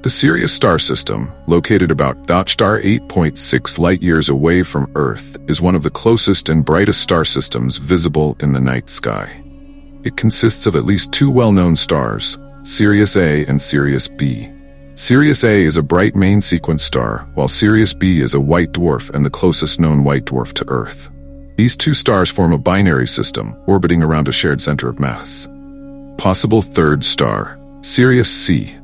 The Sirius star system, located about star 8.6 light-years away from Earth, is one of the closest and brightest star systems visible in the night sky. It consists of at least two well-known stars, Sirius A and Sirius B. Sirius A is a bright main-sequence star, while Sirius B is a white dwarf and the closest known white dwarf to Earth. These two stars form a binary system, orbiting around a shared center of mass. Possible third star, Sirius C.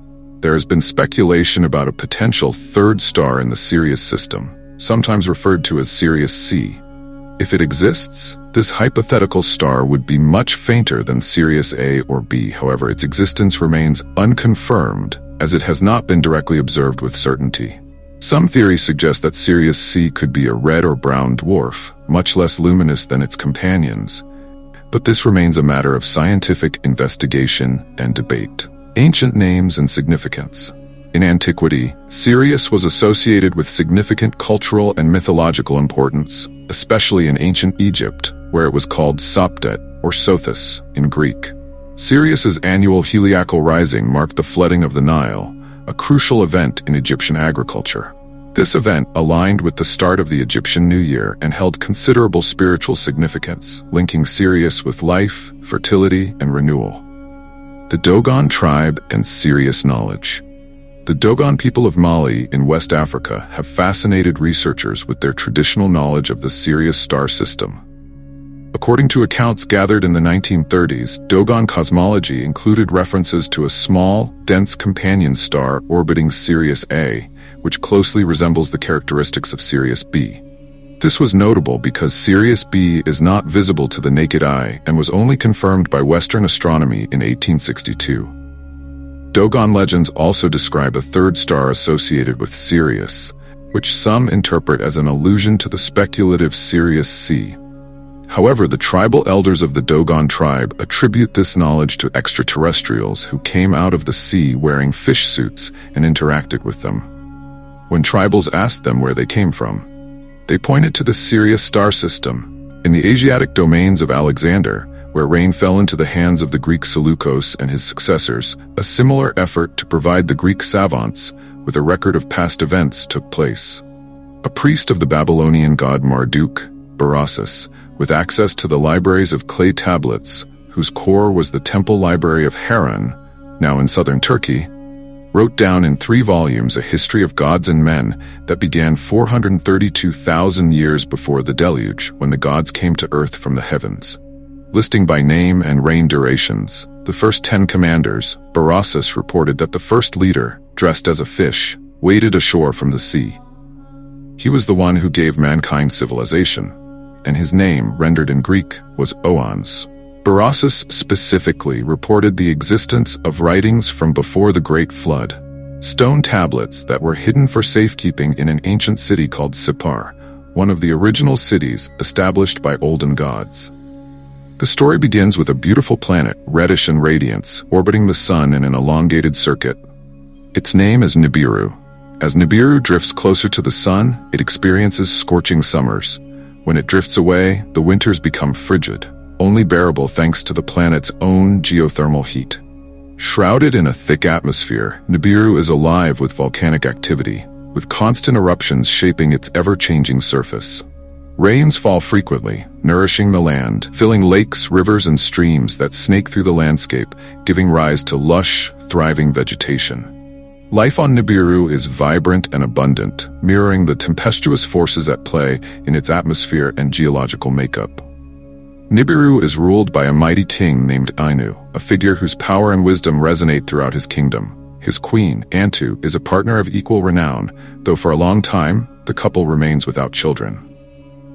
There has been speculation about a potential third star in the Sirius system, sometimes referred to as Sirius C. If it exists, this hypothetical star would be much fainter than Sirius A or B. However, its existence remains unconfirmed, as it has not been directly observed with certainty. Some theories suggest that Sirius C could be a red or brown dwarf, much less luminous than its companions, but this remains a matter of scientific investigation and debate. Ancient names and significance. In antiquity, Sirius was associated with significant cultural and mythological importance, especially in ancient Egypt, where it was called Sopdet, or Sothis, in Greek. Sirius's annual heliacal rising marked the flooding of the Nile, a crucial event in Egyptian agriculture. This event aligned with the start of the Egyptian New Year and held considerable spiritual significance, linking Sirius with life, fertility, and renewal. The Dogon tribe and Sirius knowledge. The Dogon people of Mali in West Africa have fascinated researchers with their traditional knowledge of the Sirius star system. According to accounts gathered in the 1930s, Dogon cosmology included references to a small, dense companion star orbiting Sirius A, which closely resembles the characteristics of Sirius B. This was notable because Sirius B is not visible to the naked eye and was only confirmed by Western astronomy in 1862. Dogon legends also describe a third star associated with Sirius, which some interpret as an allusion to the speculative Sirius C. However, the tribal elders of the Dogon tribe attribute this knowledge to extraterrestrials who came out of the sea wearing fish suits and interacted with them. When tribals asked them where they came from, they pointed to the Sirius star system. In the Asiatic domains of Alexander, where rain fell into the hands of the Greek Seleucus and his successors, a similar effort to provide the Greek savants with a record of past events took place. A priest of the Babylonian god Marduk, Berossus, with access to the libraries of clay tablets, whose core was the temple library of Haran, now in southern Turkey, wrote down in 3 volumes a history of gods and men that began 432,000 years before the deluge, when the gods came to earth from the heavens. Listing by name and reign durations, the first 10 commanders, Berossus reported that the first leader, dressed as a fish, waded ashore from the sea. He was the one who gave mankind civilization, and his name, rendered in Greek, was Oans. Berossus specifically reported the existence of writings from before the Great Flood, stone tablets that were hidden for safekeeping in an ancient city called Sippar, one of the original cities established by olden gods. The story begins with a beautiful planet, reddish in radiance, orbiting the sun in an elongated circuit. Its name is Nibiru. As Nibiru drifts closer to the sun, it experiences scorching summers. When it drifts away, the winters become frigid, only bearable thanks to the planet's own geothermal heat. Shrouded in a thick atmosphere, Nibiru is alive with volcanic activity, with constant eruptions shaping its ever-changing surface. Rains fall frequently, nourishing the land, filling lakes, rivers, and streams that snake through the landscape, giving rise to lush, thriving vegetation. Life on Nibiru is vibrant and abundant, mirroring the tempestuous forces at play in its atmosphere and geological makeup. Nibiru is ruled by a mighty king named Ainu, a figure whose power and wisdom resonate throughout his kingdom. His queen, Antu, is a partner of equal renown, though for a long time, the couple remains without children.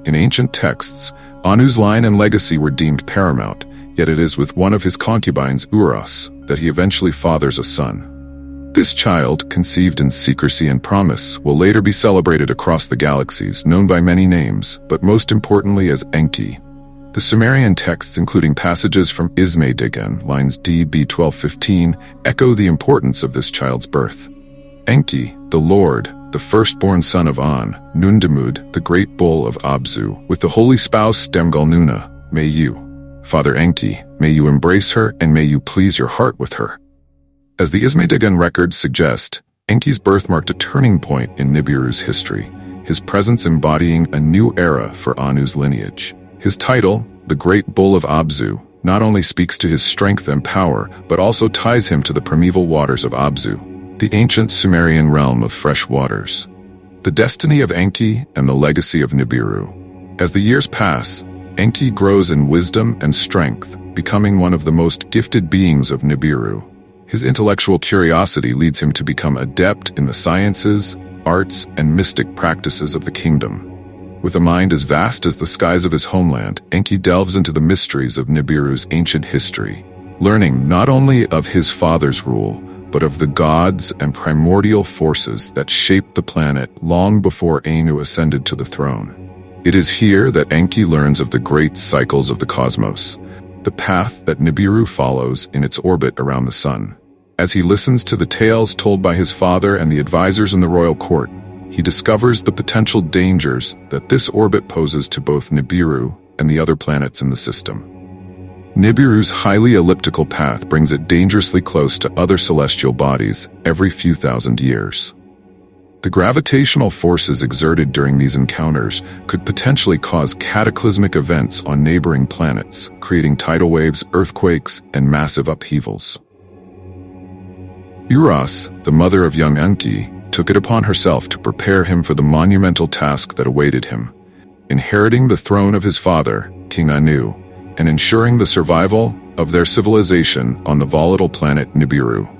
In ancient texts, Anu's line and legacy were deemed paramount, yet it is with one of his concubines, Uras, that he eventually fathers a son. This child, conceived in secrecy and promise, will later be celebrated across the galaxies, known by many names, but most importantly as Enki. The Sumerian texts, including passages from Ismay-Digan, lines D.B. 1215, echo the importance of this child's birth. Enki, the Lord, the firstborn son of An, Nundamud, the great bull of Abzu, with the holy spouse Demgalnuna, may you, Father Enki, may you embrace her and may you please your heart with her. As the Ismay-Digan records suggest, Enki's birth marked a turning point in Nibiru's history, his presence embodying a new era for Anu's lineage. His title, the Great Bull of Abzu, not only speaks to his strength and power, but also ties him to the primeval waters of Abzu, the ancient Sumerian realm of fresh waters. The destiny of Enki and the legacy of Nibiru. As the years pass, Enki grows in wisdom and strength, becoming one of the most gifted beings of Nibiru. His intellectual curiosity leads him to become adept in the sciences, arts, and mystic practices of the kingdom. With a mind as vast as the skies of his homeland, Enki delves into the mysteries of Nibiru's ancient history, learning not only of his father's rule, but of the gods and primordial forces that shaped the planet long before Anu ascended to the throne. It is here that Enki learns of the great cycles of the cosmos, the path that Nibiru follows in its orbit around the sun. As he listens to the tales told by his father and the advisors in the royal court, he discovers the potential dangers that this orbit poses to both Nibiru and the other planets in the system. Nibiru's highly elliptical path brings it dangerously close to other celestial bodies every few thousand years. The gravitational forces exerted during these encounters could potentially cause cataclysmic events on neighboring planets, creating tidal waves, earthquakes, and massive upheavals. Uras, the mother of young Enki, took it upon herself to prepare him for the monumental task that awaited him, inheriting the throne of his father, King Anu, and ensuring the survival of their civilization on the volatile planet Nibiru.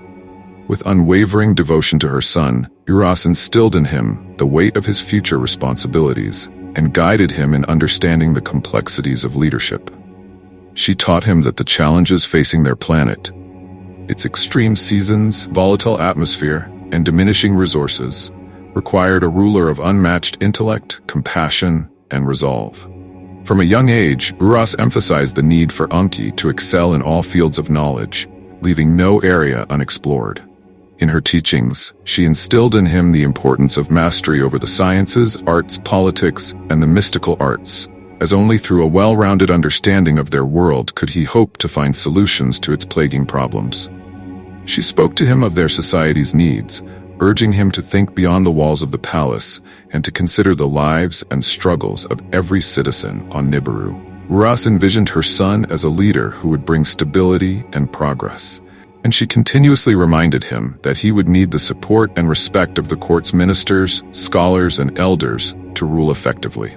With unwavering devotion to her son, Uras instilled in him the weight of his future responsibilities and guided him in understanding the complexities of leadership. She taught him that the challenges facing their planet, its extreme seasons, volatile atmosphere, and diminishing resources, required a ruler of unmatched intellect, compassion, and resolve. From a young age, Uras emphasized the need for Enki to excel in all fields of knowledge, leaving no area unexplored. In her teachings, she instilled in him the importance of mastery over the sciences, arts, politics, and the mystical arts, as only through a well-rounded understanding of their world could he hope to find solutions to its plaguing problems. She spoke to him of their society's needs, urging him to think beyond the walls of the palace and to consider the lives and struggles of every citizen on Nibiru. Uras envisioned her son as a leader who would bring stability and progress, and she continuously reminded him that he would need the support and respect of the court's ministers, scholars, and elders to rule effectively.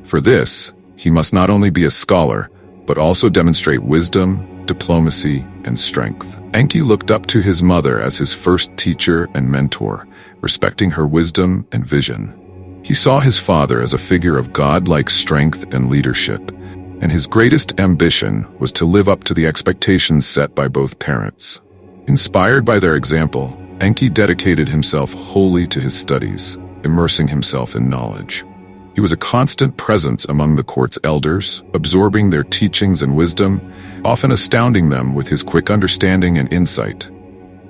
For this, he must not only be a scholar, but also demonstrate wisdom, diplomacy, and strength. Enki looked up to his mother as his first teacher and mentor, respecting her wisdom and vision. He saw his father as a figure of godlike strength and leadership, and his greatest ambition was to live up to the expectations set by both parents. Inspired by their example, Enki dedicated himself wholly to his studies, immersing himself in knowledge. He was a constant presence among the court's elders, absorbing their teachings and wisdom, often astounding them with his quick understanding and insight.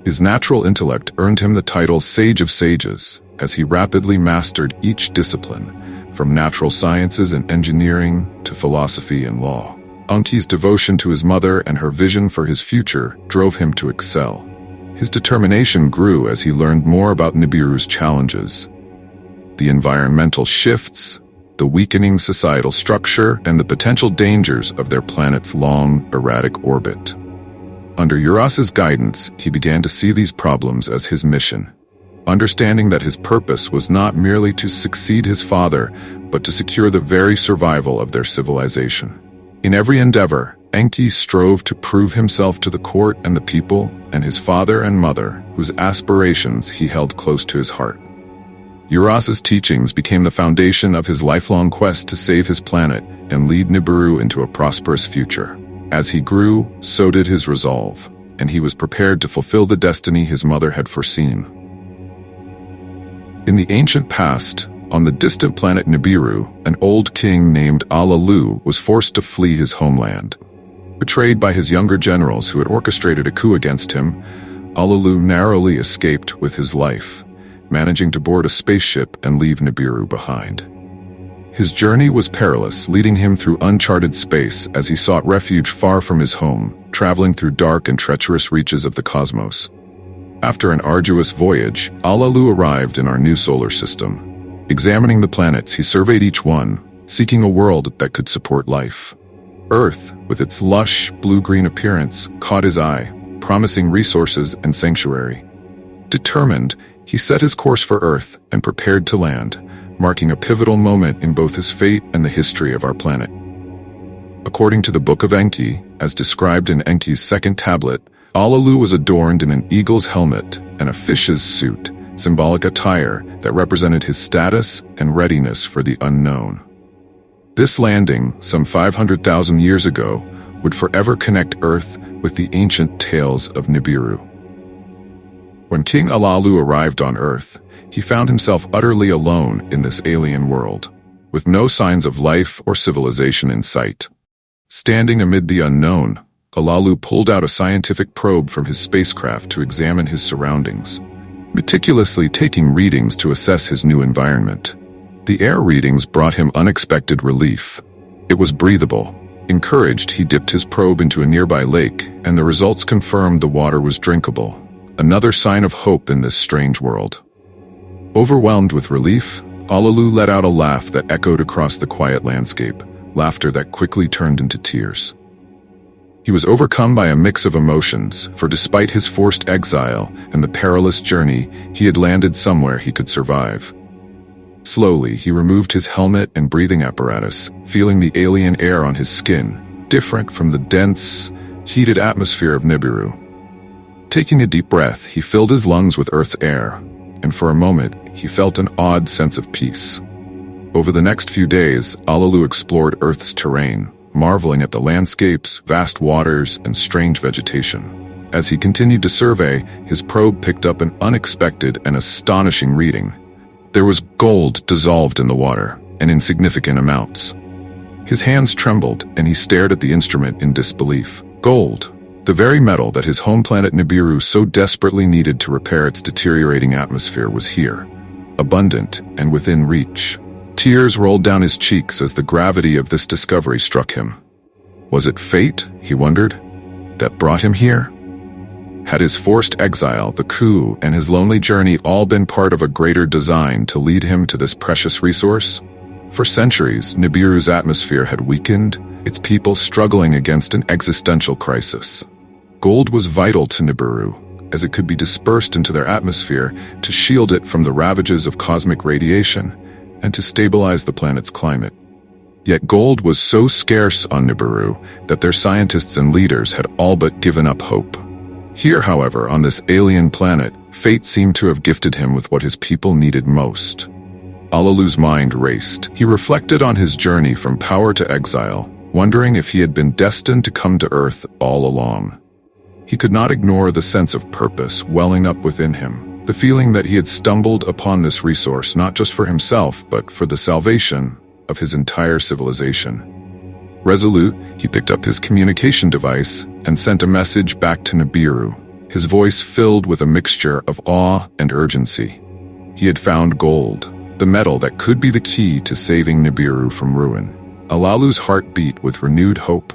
His natural intellect earned him the title Sage of Sages, as he rapidly mastered each discipline, from natural sciences and engineering to philosophy and law. Enki's devotion to his mother and her vision for his future drove him to excel. His determination grew as he learned more about Nibiru's challenges, the environmental shifts, the weakening societal structure, and the potential dangers of their planet's long, erratic orbit. Under Uras's guidance, he began to see these problems as his mission, understanding that his purpose was not merely to succeed his father, but to secure the very survival of their civilization. In every endeavor, Enki strove to prove himself to the court and the people, and his father and mother, whose aspirations he held close to his heart. Uras's teachings became the foundation of his lifelong quest to save his planet and lead Nibiru into a prosperous future. As he grew, so did his resolve, and he was prepared to fulfill the destiny his mother had foreseen. In the ancient past, on the distant planet Nibiru, an old king named Enlil was forced to flee his homeland. Betrayed by his younger generals who had orchestrated a coup against him, Enlil narrowly escaped with his life, managing to board a spaceship and leave Nibiru behind. His journey was perilous, leading him through uncharted space as he sought refuge far from his home, traveling through dark and treacherous reaches of the cosmos. After an arduous voyage, Alalu arrived in our new solar system. Examining the planets, he surveyed each one, seeking a world that could support life. Earth, with its lush, blue-green appearance, caught his eye, promising resources and sanctuary. Determined, he set his course for Earth and prepared to land, marking a pivotal moment in both his fate and the history of our planet. According to the Book of Enki, as described in Enki's second tablet, Alalu was adorned in an eagle's helmet and a fish's suit, symbolic attire that represented his status and readiness for the unknown. This landing, some 500,000 years ago, would forever connect Earth with the ancient tales of Nibiru. When King Alalu arrived on Earth, he found himself utterly alone in this alien world, with no signs of life or civilization in sight. Standing amid the unknown, Alalu pulled out a scientific probe from his spacecraft to examine his surroundings, meticulously taking readings to assess his new environment. The air readings brought him unexpected relief. It was breathable. Encouraged, he dipped his probe into a nearby lake, and the results confirmed the water was drinkable, another sign of hope in this strange world. Overwhelmed with relief, Alalu let out a laugh that echoed across the quiet landscape, laughter that quickly turned into tears. He was overcome by a mix of emotions, for despite his forced exile and the perilous journey, he had landed somewhere he could survive. Slowly, he removed his helmet and breathing apparatus, feeling the alien air on his skin, different from the dense, heated atmosphere of Nibiru. Taking a deep breath, he filled his lungs with Earth's air, and for a moment, he felt an odd sense of peace. Over the next few days, Alalu explored Earth's terrain, marveling at the landscapes, vast waters, and strange vegetation. As he continued to survey, his probe picked up an unexpected and astonishing reading. There was gold dissolved in the water, and in significant amounts. His hands trembled, and he stared at the instrument in disbelief. Gold, the very metal that his home planet Nibiru so desperately needed to repair its deteriorating atmosphere, was here, abundant and within reach. Tears rolled down his cheeks as the gravity of this discovery struck him. Was it fate, he wondered, that brought him here? Had his forced exile, the coup, and his lonely journey all been part of a greater design to lead him to this precious resource? For centuries, Nibiru's atmosphere had weakened, its people struggling against an existential crisis. Gold was vital to Nibiru, as it could be dispersed into their atmosphere to shield it from the ravages of cosmic radiation and to stabilize the planet's climate. Yet gold was so scarce on Nibiru that their scientists and leaders had all but given up hope. Here, however, on this alien planet, fate seemed to have gifted him with what his people needed most. Alalu's mind raced. He reflected on his journey from power to exile, wondering if he had been destined to come to Earth all along. He could not ignore the sense of purpose welling up within him, the feeling that he had stumbled upon this resource not just for himself, but for the salvation of his entire civilization. Resolute, he picked up his communication device and sent a message back to Nibiru, his voice filled with a mixture of awe and urgency. He had found gold, the metal that could be the key to saving Nibiru from ruin. Alalu's heart beat with renewed hope,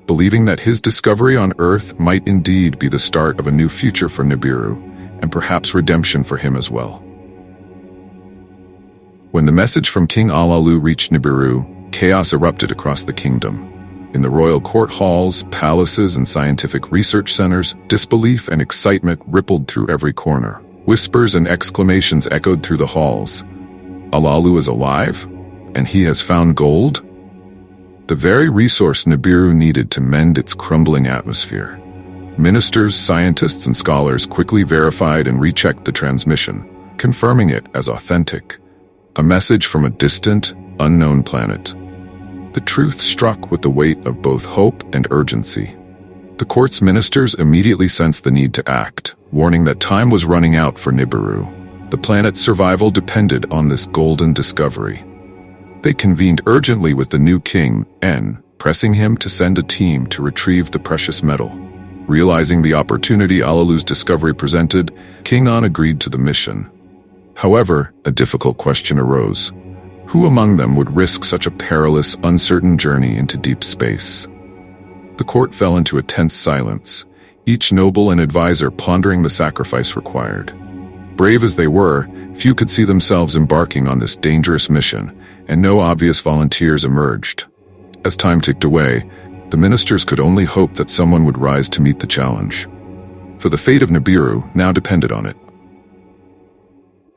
believing that his discovery on Earth might indeed be the start of a new future for Nibiru, and perhaps redemption for him as well. When the message from King Alalu reached Nibiru, chaos erupted across the kingdom. In the royal court halls, palaces, and scientific research centers, disbelief and excitement rippled through every corner. Whispers and exclamations echoed through the halls. Alalu is alive? And he has found gold? The very resource Nibiru needed to mend its crumbling atmosphere. Ministers, scientists, and scholars quickly verified and rechecked the transmission, confirming it as authentic. A message from a distant, unknown planet. The truth struck with the weight of both hope and urgency. The court's ministers immediately sensed the need to act, warning that time was running out for Nibiru. The planet's survival depended on this golden discovery. They convened urgently with the new king, En, pressing him to send a team to retrieve the precious metal. Realizing the opportunity Alalu's discovery presented, King En agreed to the mission. However, a difficult question arose. Who among them would risk such a perilous, uncertain journey into deep space? The court fell into a tense silence, each noble and advisor pondering the sacrifice required. Brave as they were, few could see themselves embarking on this dangerous mission, and no obvious volunteers emerged. As time ticked away, the ministers could only hope that someone would rise to meet the challenge. For the fate of Nibiru now depended on it.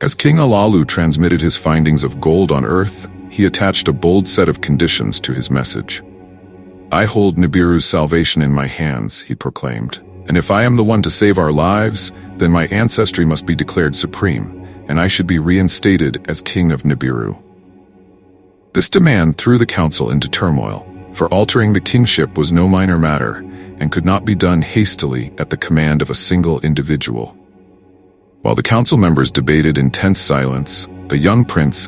As King Enlil transmitted his findings of gold on Earth, he attached a bold set of conditions to his message. "I hold Nibiru's salvation in my hands," he proclaimed, "and if I am the one to save our lives, then my ancestry must be declared supreme, and I should be reinstated as King of Nibiru." This demand threw the council into turmoil, for altering the kingship was no minor matter, and could not be done hastily at the command of a single individual. While the council members debated in tense silence, a young prince,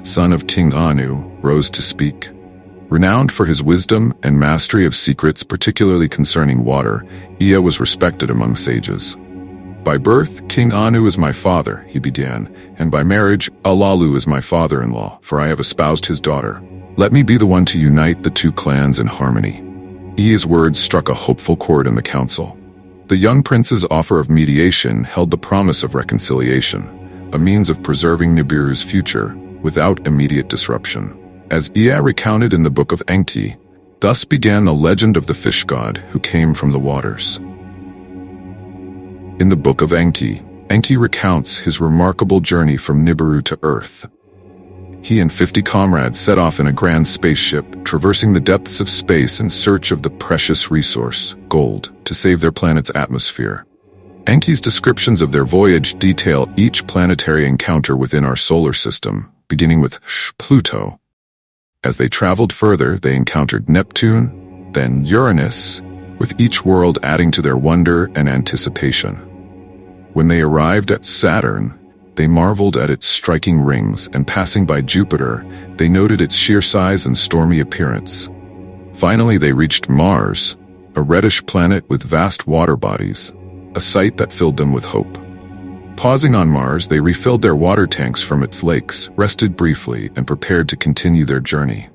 son of King Anu, rose to speak. Renowned for his wisdom and mastery of secrets particularly concerning water, Ea was respected among sages. "By birth, King Anu is my father," he began, "and by marriage, Enlil is my father-in-law, for I have espoused his daughter. Let me be the one to unite the two clans in harmony." Ea's words struck a hopeful chord in the council. The young prince's offer of mediation held the promise of reconciliation, a means of preserving Nibiru's future without immediate disruption. As Ea recounted in the Book of Enki, thus began the legend of the fish god who came from the waters. In the Book of Enki, Enki recounts his remarkable journey from Nibiru to Earth. He and 50 comrades set off in a grand spaceship, traversing the depths of space in search of the precious resource, gold, to save their planet's atmosphere. Enki's descriptions of their voyage detail each planetary encounter within our solar system, beginning with Pluto. As they traveled further, they encountered Neptune, then Uranus, with each world adding to their wonder and anticipation. When they arrived at Saturn, they marveled at its striking rings, and passing by Jupiter, they noted its sheer size and stormy appearance. Finally, they reached Mars, a reddish planet with vast water bodies, a sight that filled them with hope. Pausing on Mars, they refilled their water tanks from its lakes, rested briefly, and prepared to continue their journey.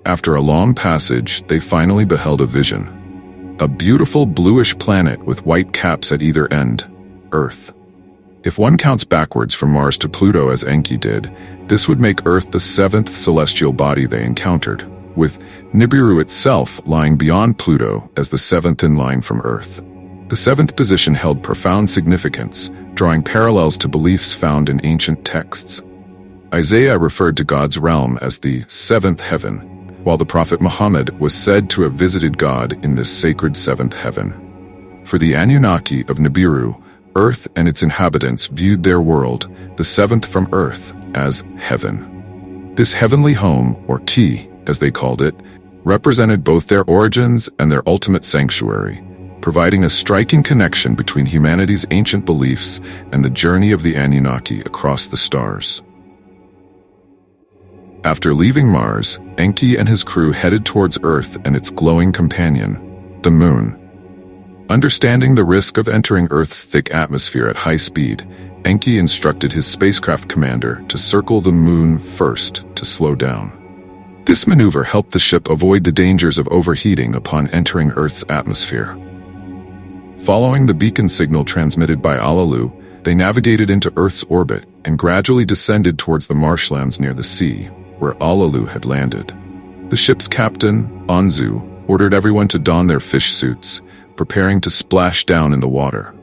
After a long passage, they finally beheld a vision. A beautiful bluish planet with white caps at either end, Earth. If one counts backwards from Mars to Pluto as Enki did, this would make Earth the 7th celestial body they encountered, with Nibiru itself lying beyond Pluto as the 7th in line from Earth. The 7th position held profound significance, drawing parallels to beliefs found in ancient texts. Isaiah referred to God's realm as the 7th heaven, while the prophet Muhammad was said to have visited God in this sacred 7th heaven. For the Anunnaki of Nibiru, Earth and its inhabitants viewed their world, the 7th from Earth, as heaven. This heavenly home, or key, as they called it, represented both their origins and their ultimate sanctuary, providing a striking connection between humanity's ancient beliefs and the journey of the Anunnaki across the stars. After leaving Mars, Enki and his crew headed towards Earth and its glowing companion, the Moon. Understanding the risk of entering Earth's thick atmosphere at high speed, Enki instructed his spacecraft commander to circle the Moon first to slow down. This maneuver helped the ship avoid the dangers of overheating upon entering Earth's atmosphere. Following the beacon signal transmitted by Enlil, they navigated into Earth's orbit and gradually descended towards the marshlands near the sea, where Enlil had landed. The ship's captain, Anzu, ordered everyone to don their fish suits, preparing to splash down in the water.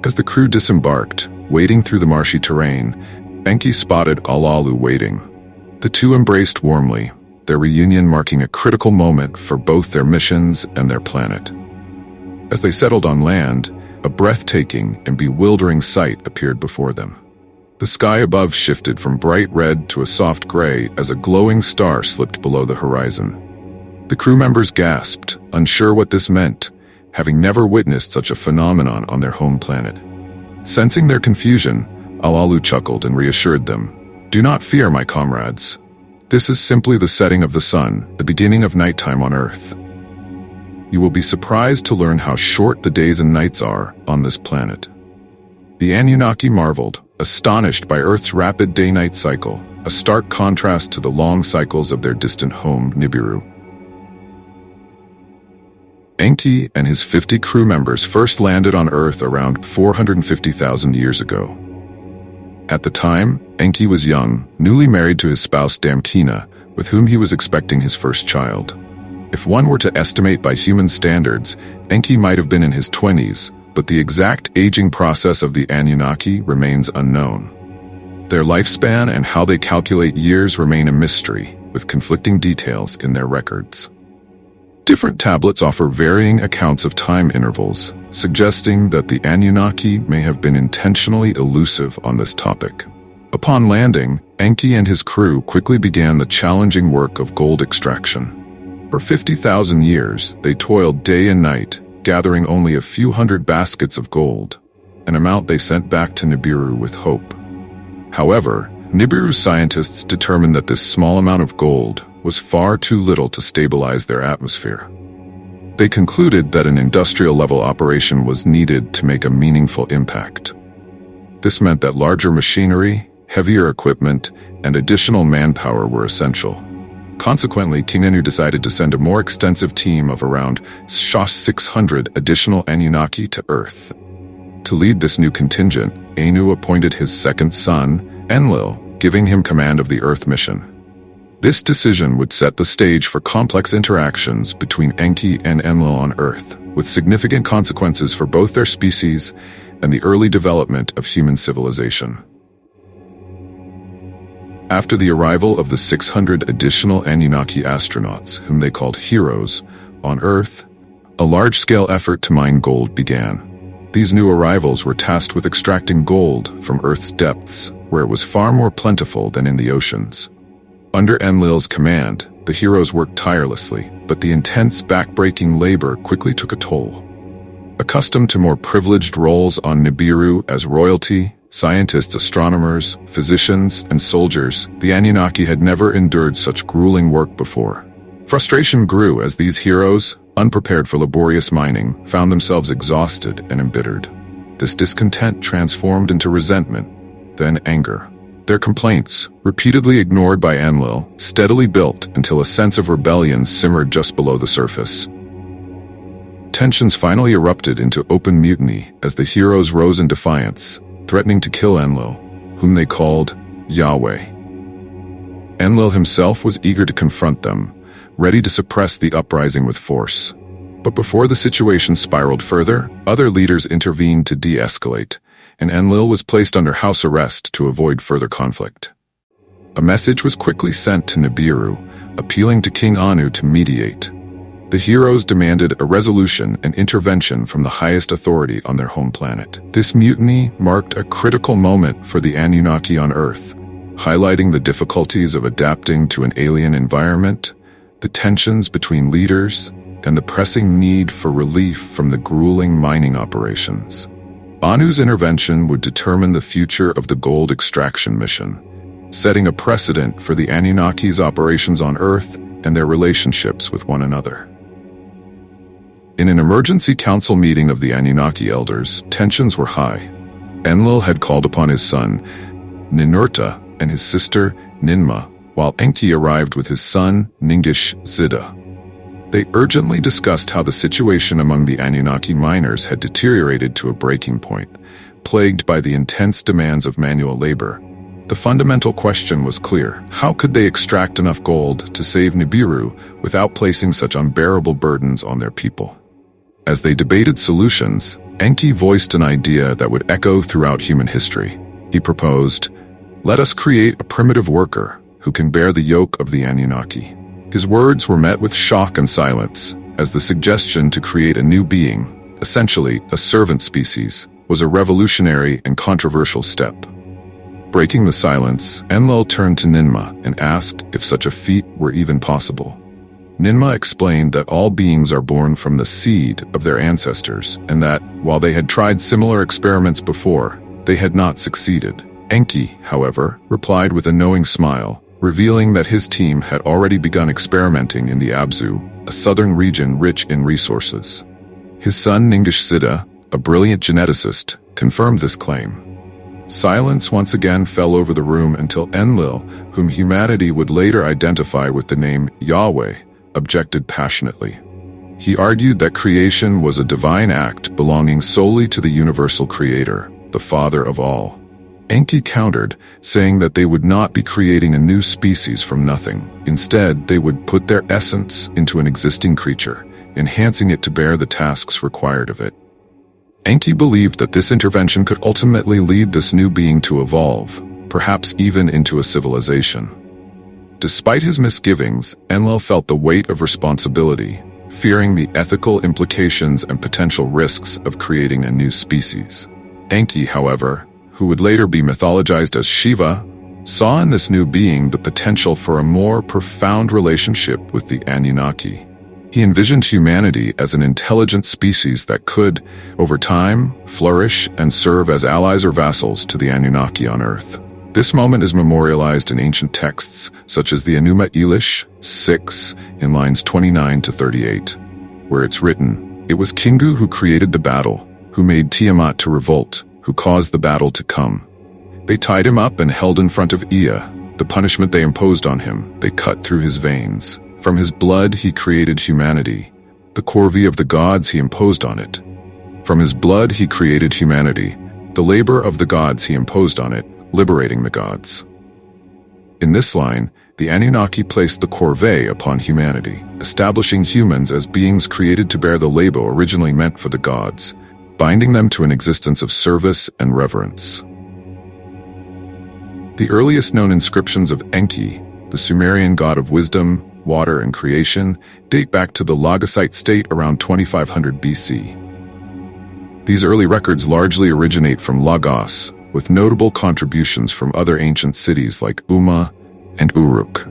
As the crew disembarked, wading through the marshy terrain, Enki spotted Enlil waiting. The two embraced warmly, their reunion marking a critical moment for both their missions and their planet. As they settled on land, a breathtaking and bewildering sight appeared before them. The sky above shifted from bright red to a soft gray as a glowing star slipped below the horizon. The crew members gasped, unsure what this meant, having never witnessed such a phenomenon on their home planet. Sensing their confusion, Enlil chuckled and reassured them, "Do not fear, my comrades. This is simply the setting of the sun, the beginning of nighttime on Earth. You will be surprised to learn how short the days and nights are on this planet." The Anunnaki marveled, astonished by Earth's rapid day-night cycle, a stark contrast to the long cycles of their distant home, Nibiru. Enki and his 50 crew members first landed on Earth around 450,000 years ago. At the time, Enki was young, newly married to his spouse Damkina, with whom he was expecting his first child. If one were to estimate by human standards, Enki might have been in his 20s, but the exact aging process of the Anunnaki remains unknown. Their lifespan and how they calculate years remain a mystery, with conflicting details in their records. Different tablets offer varying accounts of time intervals, suggesting that the Anunnaki may have been intentionally elusive on this topic. Upon landing, Enki and his crew quickly began the challenging work of gold extraction. For 50,000 years, they toiled day and night, gathering only a few hundred baskets of gold, an amount they sent back to Nibiru with hope. However, Nibiru scientists determined that this small amount of gold was far too little to stabilize their atmosphere. They concluded that an industrial-level operation was needed to make a meaningful impact. This meant that larger machinery, heavier equipment, and additional manpower were essential. Consequently, King Anu decided to send a more extensive team of around 600 additional Anunnaki to Earth. To lead this new contingent, Anu appointed his second son, Enlil, giving him command of the Earth mission. This decision would set the stage for complex interactions between Enki and Enlil on Earth, with significant consequences for both their species and the early development of human civilization. After the arrival of the 600 additional Anunnaki astronauts, whom they called heroes, on Earth, a large-scale effort to mine gold began. These new arrivals were tasked with extracting gold from Earth's depths, where it was far more plentiful than in the oceans. Under Enlil's command, the heroes worked tirelessly, but the intense back-breaking labor quickly took a toll. Accustomed to more privileged roles on Nibiru as royalty, scientists, astronomers, physicians, and soldiers, the Anunnaki had never endured such grueling work before. Frustration grew as these heroes, unprepared for laborious mining, found themselves exhausted and embittered. This discontent transformed into resentment, then anger. Their complaints, repeatedly ignored by Enlil, steadily built until a sense of rebellion simmered just below the surface. Tensions finally erupted into open mutiny as the heroes rose in defiance, threatening to kill Enlil, whom they called Yahweh. Enlil himself was eager to confront them, ready to suppress the uprising with force. But before the situation spiraled further, other leaders intervened to de-escalate, and Enlil was placed under house arrest to avoid further conflict. A message was quickly sent to Nibiru, appealing to King Anu to mediate. The heroes demanded a resolution and intervention from the highest authority on their home planet. This mutiny marked a critical moment for the Anunnaki on Earth, highlighting the difficulties of adapting to an alien environment, the tensions between leaders, and the pressing need for relief from the grueling mining operations. Anu's intervention would determine the future of the gold extraction mission, setting a precedent for the Anunnaki's operations on Earth and their relationships with one another. In an emergency council meeting of the Anunnaki elders, tensions were high. Enlil had called upon his son, Ninurta, and his sister, Ninmah, while Enki arrived with his son, Enki Shiva. They urgently discussed how the situation among the Anunnaki miners had deteriorated to a breaking point, plagued by the intense demands of manual labor. The fundamental question was clear: how could they extract enough gold to save Nibiru without placing such unbearable burdens on their people? As they debated solutions, Enki voiced an idea that would echo throughout human history. He proposed, "Let us create a primitive worker who can bear the yoke of the Anunnaki." His words were met with shock and silence, as the suggestion to create a new being, essentially a servant species, was a revolutionary and controversial step. Breaking the silence, Enlil turned to Ninmah and asked if such a feat were even possible. Ninmah explained that all beings are born from the seed of their ancestors, and that, while they had tried similar experiments before, they had not succeeded. Enki, however, replied with a knowing smile, revealing that his team had already begun experimenting in the Abzu, a southern region rich in resources. His son Enki Shiva, a brilliant geneticist, confirmed this claim. Silence once again fell over the room until Enlil, whom humanity would later identify with the name Yahweh, objected passionately. He argued that creation was a divine act belonging solely to the universal creator, the Father of all. Enki countered, saying that they would not be creating a new species from nothing. Instead, they would put their essence into an existing creature, enhancing it to bear the tasks required of it. Enki believed that this intervention could ultimately lead this new being to evolve, perhaps even into a civilization. Despite his misgivings, Enlil felt the weight of responsibility, fearing the ethical implications and potential risks of creating a new species. Enki, however, who would later be mythologized as Shiva, saw in this new being the potential for a more profound relationship with the Anunnaki. He envisioned humanity as an intelligent species that could, over time, flourish and serve as allies or vassals to the Anunnaki on Earth. This moment is memorialized in ancient texts, such as the Enuma Elish 6, in lines 29 to 38, where it's written, "It was Kingu who created the battle, who made Tiamat to revolt, who caused the battle to come. They tied him up and held in front of Ea. The punishment they imposed on him, they cut through his veins. From his blood he created humanity. The corvée of the gods he imposed on it. From his blood he created humanity. The labor of the gods he imposed on it, liberating the gods." In this line, the Anunnaki placed the corvée upon humanity, establishing humans as beings created to bear the labor originally meant for the gods, binding them to an existence of service and reverence. The earliest known inscriptions of Enki, the Sumerian god of wisdom, water, and creation, date back to the Lagasite state around 2500 BC. These early records largely originate from Lagos, with notable contributions from other ancient cities like Umma and Uruk.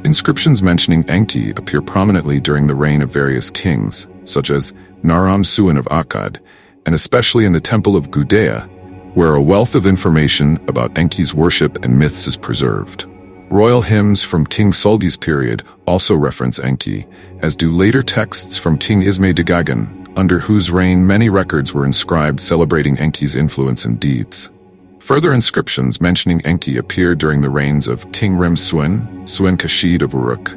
Inscriptions mentioning Enki appear prominently during the reign of various kings, such as Naram Suan of Akkad, and especially in the Temple of Gudea, where a wealth of information about Enki's worship and myths is preserved. Royal hymns from King Sulgi's period also reference Enki, as do later texts from King Ismay Dagagan, under whose reign many records were inscribed celebrating Enki's influence and deeds. Further inscriptions mentioning Enki appear during the reigns of King Rem Suen, Suen Kashid of Uruk,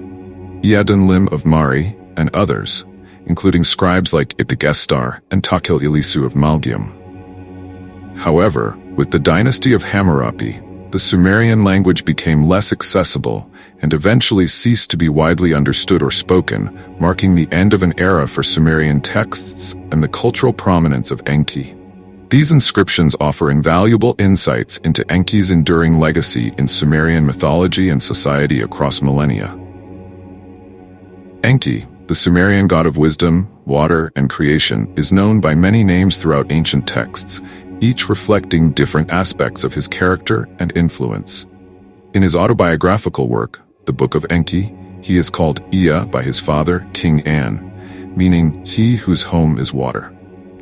Iadon Lim of Mari, and others, including scribes like Itigestar and Takil Ilisu of Malgium. However, with the dynasty of Hammurapi, the Sumerian language became less accessible and eventually ceased to be widely understood or spoken, marking the end of an era for Sumerian texts and the cultural prominence of Enki. These inscriptions offer invaluable insights into Enki's enduring legacy in Sumerian mythology and society across millennia. Enki, the Sumerian god of wisdom, water, and creation, is known by many names throughout ancient texts, each reflecting different aspects of his character and influence. In his autobiographical work, the Book of Enki, he is called Ea by his father, King An, meaning he whose home is water.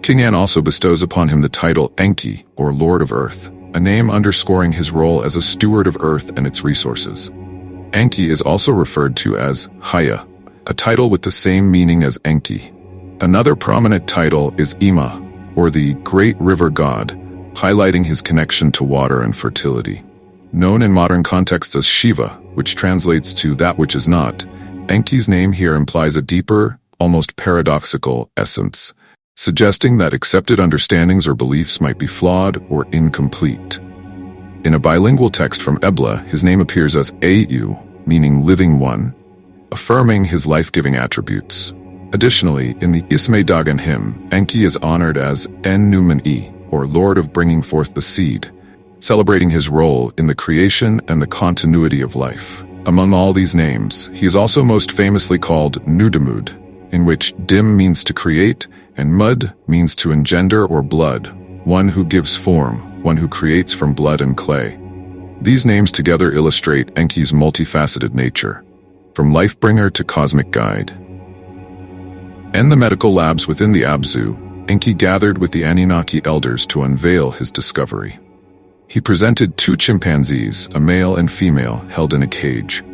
King An also bestows upon him the title Enki, or Lord of Earth, a name underscoring his role as a steward of Earth and its resources. Enki is also referred to as Haya, a title with the same meaning as Enki. Another prominent title is Ima, or the Great River God, highlighting his connection to water and fertility. Known in modern contexts as Shiva, which translates to that which is not, Enki's name here implies a deeper, almost paradoxical essence, suggesting that accepted understandings or beliefs might be flawed or incomplete. In a bilingual text from Ebla, his name appears as Au, meaning living one, affirming his life-giving attributes. Additionally, in the Ismay Dagan hymn, Enki is honored as En-Numen-I, or Lord of Bringing Forth the Seed, celebrating his role in the creation and the continuity of life. Among all these names, he is also most famously called Nudamud, in which Dim means to create and Mud means to engender or blood, one who gives form, one who creates from blood and clay. These names together illustrate Enki's multifaceted nature, from life-bringer to cosmic guide. In the medical labs within the Abzu, Enki gathered with the Anunnaki elders to unveil his discovery. He presented 2 chimpanzees, a male and female, held in a cage.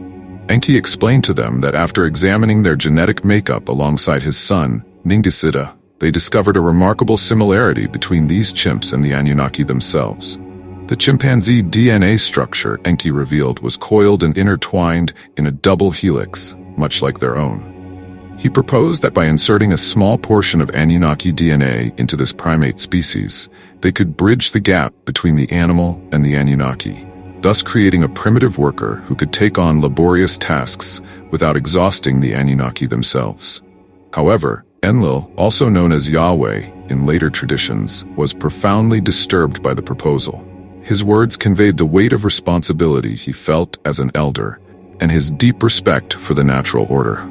Enki explained to them that after examining their genetic makeup alongside his son, Ningisida, they discovered a remarkable similarity between these chimps and the Anunnaki themselves. The chimpanzee DNA structure, Enki revealed, was coiled and intertwined in a double helix, much like their own. He proposed that by inserting a small portion of Anunnaki DNA into this primate species, they could bridge the gap between the animal and the Anunnaki, thus creating a primitive worker who could take on laborious tasks without exhausting the Anunnaki themselves. However, Enlil, also known as Yahweh in later traditions, was profoundly disturbed by the proposal. His words conveyed the weight of responsibility he felt as an elder and his deep respect for the natural order.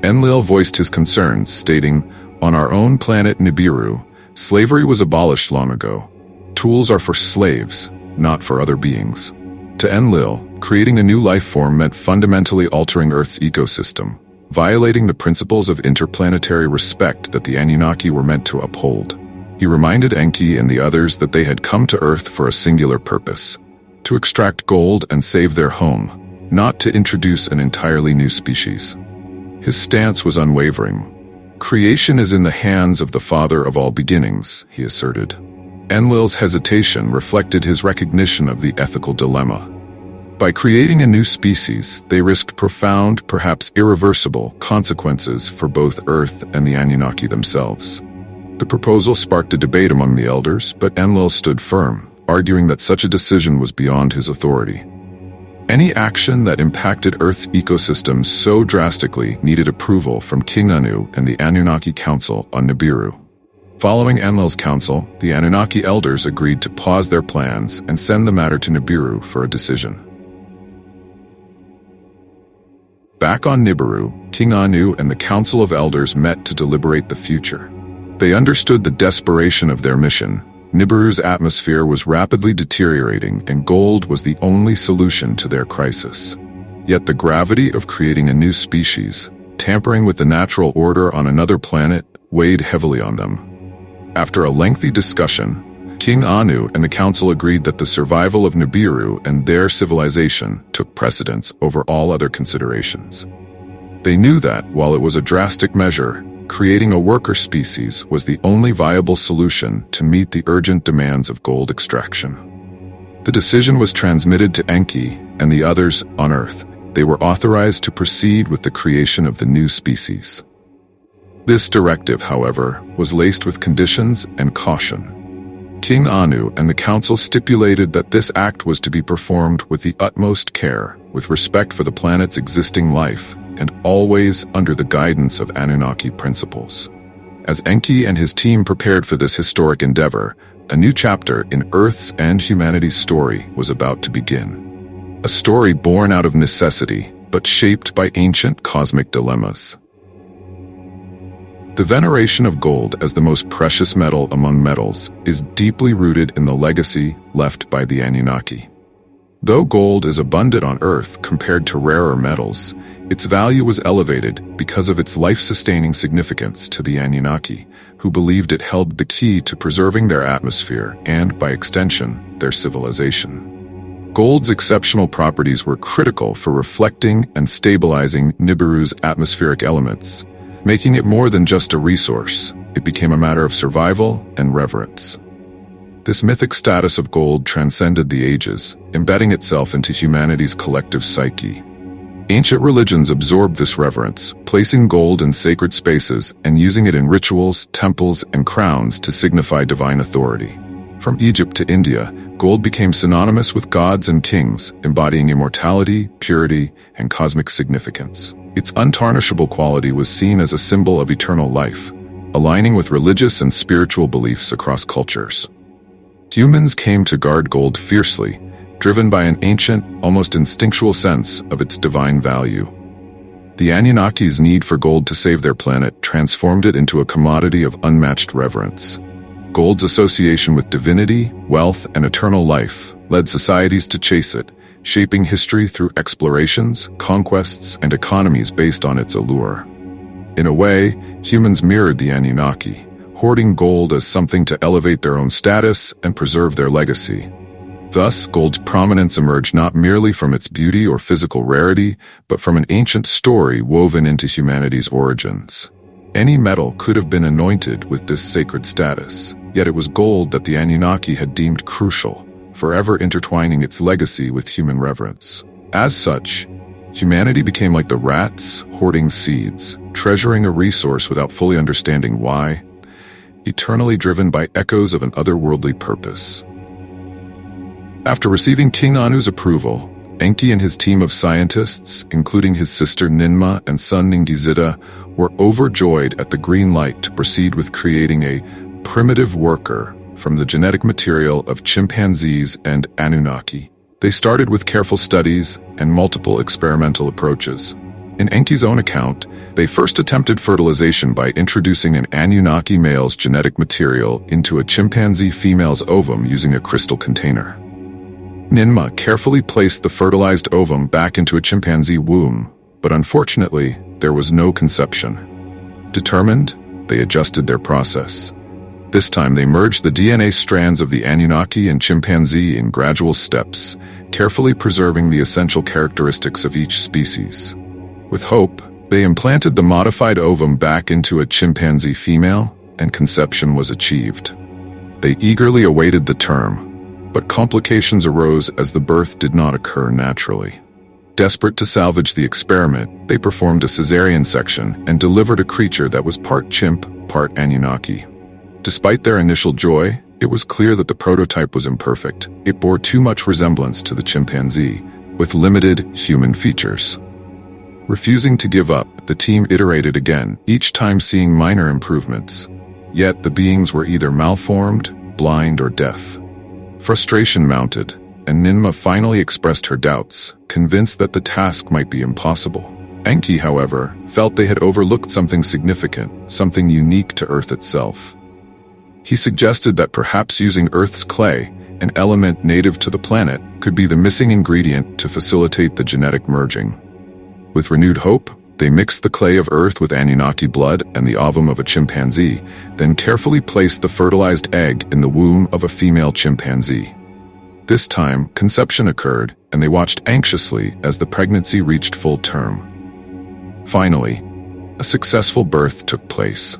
Enlil voiced his concerns, stating, "On our own planet Nibiru, slavery was abolished long ago. Tools are for slaves, not for other beings." To Enlil, creating a new life form meant fundamentally altering Earth's ecosystem, violating the principles of interplanetary respect that the Anunnaki were meant to uphold. He reminded Enki and the others that they had come to Earth for a singular purpose: to extract gold and save their home, not to introduce an entirely new species. His stance was unwavering. "Creation is in the hands of the Father of all beginnings," he asserted. Enlil's hesitation reflected his recognition of the ethical dilemma. By creating a new species, they risked profound, perhaps irreversible, consequences for both Earth and the Anunnaki themselves. The proposal sparked a debate among the elders, but Enlil stood firm, arguing that such a decision was beyond his authority. Any action that impacted Earth's ecosystem so drastically needed approval from King Anu and the Anunnaki Council on Nibiru. Following Enlil's counsel, the Anunnaki elders agreed to pause their plans and send the matter to Nibiru for a decision. Back on Nibiru, King Anu and the Council of Elders met to deliberate the future. They understood the desperation of their mission. Nibiru's atmosphere was rapidly deteriorating, and gold was the only solution to their crisis. Yet the gravity of creating a new species, tampering with the natural order on another planet, weighed heavily on them. After a lengthy discussion, King Anu and the council agreed that the survival of Nibiru and their civilization took precedence over all other considerations. They knew that, while it was a drastic measure, creating a worker species was the only viable solution to meet the urgent demands of gold extraction. The decision was transmitted to Enki and the others on Earth. They were authorized to proceed with the creation of the new species. This directive, however, was laced with conditions and caution. King Anu and the council stipulated that this act was to be performed with the utmost care, with respect for the planet's existing life, and always under the guidance of Anunnaki principles. As Enki and his team prepared for this historic endeavor, a new chapter in Earth's and humanity's story was about to begin. A story born out of necessity, but shaped by ancient cosmic dilemmas. The veneration of gold as the most precious metal among metals is deeply rooted in the legacy left by the Anunnaki. Though gold is abundant on Earth compared to rarer metals, its value was elevated because of its life-sustaining significance to the Anunnaki, who believed it held the key to preserving their atmosphere and, by extension, their civilization. Gold's exceptional properties were critical for reflecting and stabilizing Nibiru's atmospheric elements, making it more than just a resource. It became a matter of survival and reverence. This mythic status of gold transcended the ages, embedding itself into humanity's collective psyche. Ancient religions absorbed this reverence, placing gold in sacred spaces and using it in rituals, temples, and crowns to signify divine authority. From Egypt to India, gold became synonymous with gods and kings, embodying immortality, purity, and cosmic significance. Its untarnishable quality was seen as a symbol of eternal life, aligning with religious and spiritual beliefs across cultures. Humans came to guard gold fiercely, driven by an ancient, almost instinctual sense of its divine value. The Anunnaki's need for gold to save their planet transformed it into a commodity of unmatched reverence. Gold's association with divinity, wealth, and eternal life led societies to chase it, shaping history through explorations, conquests, and economies based on its allure. In a way, humans mirrored the Anunnaki, hoarding gold as something to elevate their own status and preserve their legacy. Thus, gold's prominence emerged not merely from its beauty or physical rarity, but from an ancient story woven into humanity's origins. Any metal could have been anointed with this sacred status, yet it was gold that the Anunnaki had deemed crucial, forever intertwining its legacy with human reverence. As such, Humanity became like the rats, hoarding seeds, treasuring a resource without fully understanding why, eternally driven by echoes of an otherworldly purpose. After receiving King Anu's approval, Enki and his team of scientists, including his sister Ninma and son Ningizida, were overjoyed at the green light to proceed with creating a primitive worker from the genetic material of chimpanzees and Anunnaki. They started with careful studies and multiple experimental approaches. In Enki's own account, they first attempted fertilization by introducing an Anunnaki male's genetic material into a chimpanzee female's ovum using a crystal container. Ninma carefully placed the fertilized ovum back into a chimpanzee womb, but unfortunately, there was no conception. Determined, they adjusted their process. This time they merged the DNA strands of the Anunnaki and chimpanzee in gradual steps, carefully preserving the essential characteristics of each species. With hope, they implanted the modified ovum back into a chimpanzee female, and conception was achieved. They eagerly awaited the term, but complications arose as the birth did not occur naturally. Desperate to salvage the experiment, they performed a cesarean section and delivered a creature that was part chimp, part Anunnaki. Despite their initial joy, it was clear that the prototype was imperfect. It bore too much resemblance to the chimpanzee, with limited human features. Refusing to give up, the team iterated again, each time seeing minor improvements. Yet the beings were either malformed, blind, or deaf. Frustration mounted, and Ninma finally expressed her doubts, convinced that the task might be impossible. Enki, however, felt they had overlooked something significant, something unique to Earth itself. He suggested that perhaps using Earth's clay, an element native to the planet, could be the missing ingredient to facilitate the genetic merging. With renewed hope, they mixed the clay of Earth with Anunnaki blood and the ovum of a chimpanzee, then carefully placed the fertilized egg in the womb of a female chimpanzee. This time, conception occurred, and they watched anxiously as the pregnancy reached full term. Finally, a successful birth took place.